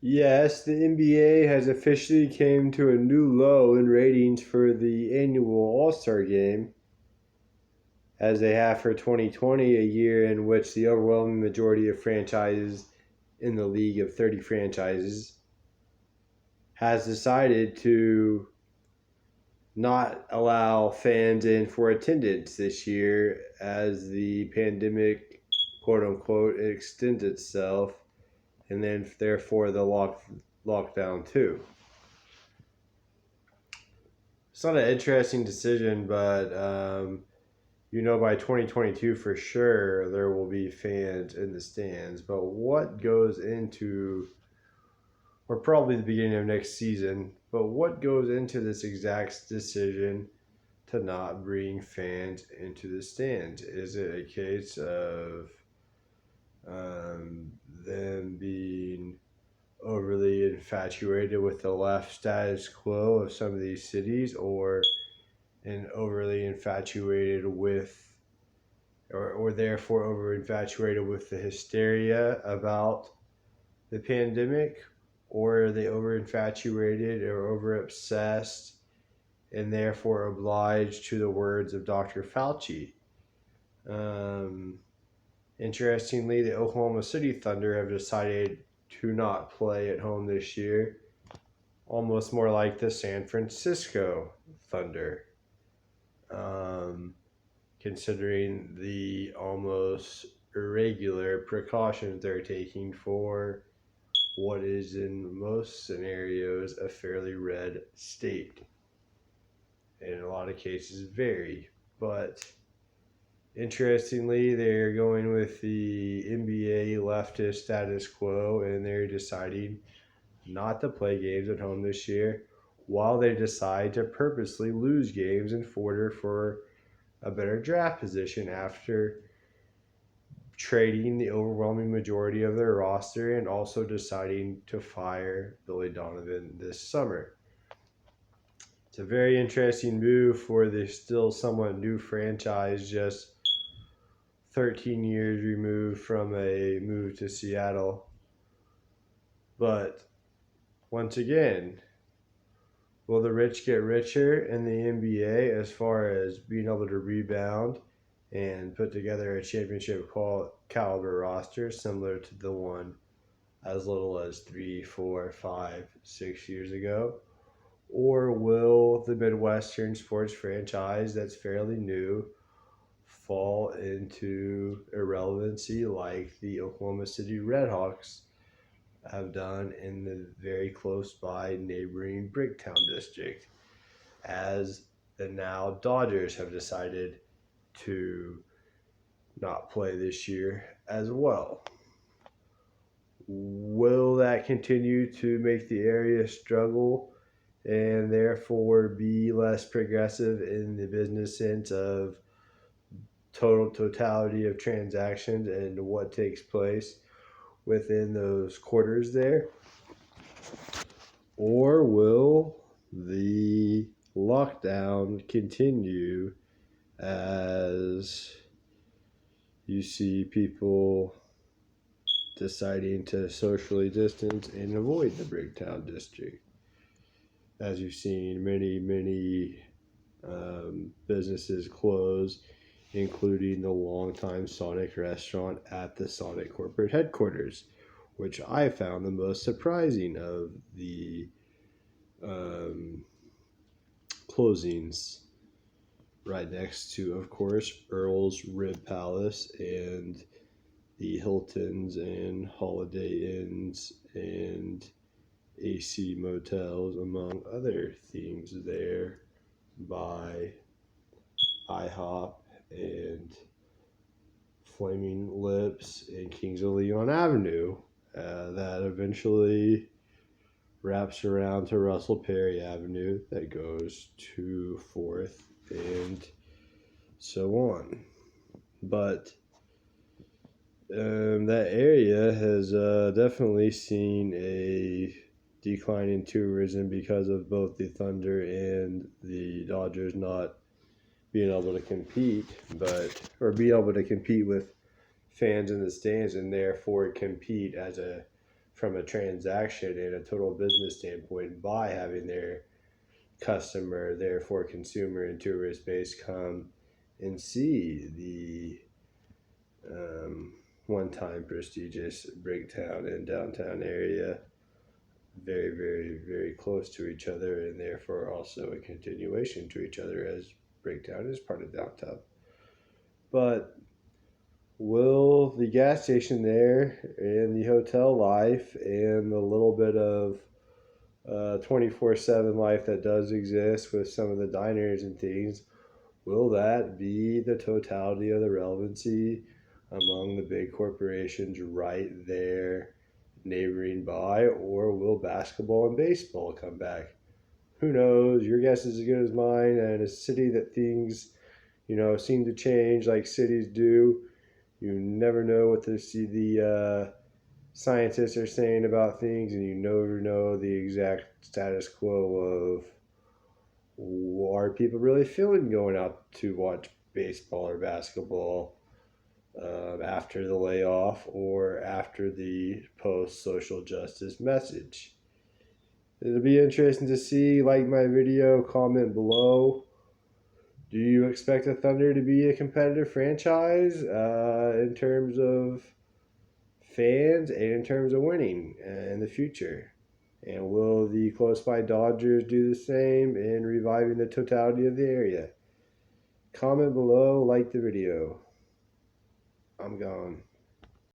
Yes, the NBA has officially came to a new low in ratings for the annual All-Star game, as they have for 2020, a year in which the overwhelming majority of franchises in the league of 30 franchises has decided to not allow fans in for attendance this year as the pandemic, quote unquote, extends itself, and then therefore the lockdown too. It's not an interesting decision, but by 2022 for sure there will be fans in the stands. But what goes into, or probably the beginning of next season, but what goes into this exact decision to not bring fans into the stands? Is it a case of them being overly infatuated with the left status quo of some of these cities, and overly infatuated with, or therefore over infatuated with the hysteria about the pandemic, or are they over infatuated or over obsessed and therefore obliged to the words of Dr. Fauci? Um, Interestingly, the Oklahoma City Thunder have decided to not play at home this year, almost more like the San Francisco Thunder, um, considering the almost irregular precautions they're taking for what is, in most scenarios, a fairly red state. In a lot of cases, very. But interestingly, they're going with the NBA leftist status quo, and they're deciding not to play games at home this year, while they decide to purposely lose games in order for a better draft position after trading the overwhelming majority of their roster and also deciding to fire Billy Donovan this summer. It's a very interesting move for the still somewhat new franchise, just 13 years removed from a move to Seattle. But once again, will the rich get richer in the NBA as far as being able to rebound and put together a championship caliber roster similar to the one as little as 3, 4, 5, 6 years ago? Or will the Midwestern sports franchise that's fairly new fall into irrelevancy like the Oklahoma City Redhawks have done in the very close by neighboring Bricktown district, as the now Dodgers have decided to not play this year as well? Will that continue to make the area struggle and therefore be less progressive in the business sense of totality of transactions and what takes place within those quarters there? Or will the lockdown continue as you see people deciding to socially distance and avoid the Bricktown district? As you've seen, many businesses close, including the longtime Sonic restaurant at the Sonic corporate headquarters, which I found the most surprising of the um, closings, right next to, of course, Earl's Rib Palace and the Hiltons and Holiday Inns and AC Motels, among other things there by IHOP and Flaming Lips and Kings of Leon Avenue, that eventually wraps around to Russell Perry Avenue that goes to 4th and so on. But that area has definitely seen a decline in tourism because of both the Thunder and the Dodgers not being able to compete, or be able to compete with fans in the stands and therefore compete as a from a transaction and a total business standpoint by having their customer, therefore consumer and tourist base, come and see the one-time prestigious Bricktown and downtown area very, very, very close to each other, and therefore also a continuation to each other, as Bricktown is part of downtown. But will the gas station there and the hotel life and the little bit of 24/7 life that does exist with some of the diners and things, will that be the totality of the relevancy among the big corporations right there neighboring by, or will basketball and baseball come back? Who knows? Your guess is as good as mine. And a city that things, seem to change like cities do, you never know what the scientists are saying about things, and you never know the exact status quo of are people really feeling going out to watch baseball or basketball after the layoff or after the post social justice message. It'll be interesting to see. Like my video, comment below. Do you expect the Thunder to be a competitive franchise in terms of fans and in terms of winning in the future? And will the close by Dodgers do the same in reviving the totality of the area? Comment below, like the video. I'm gone.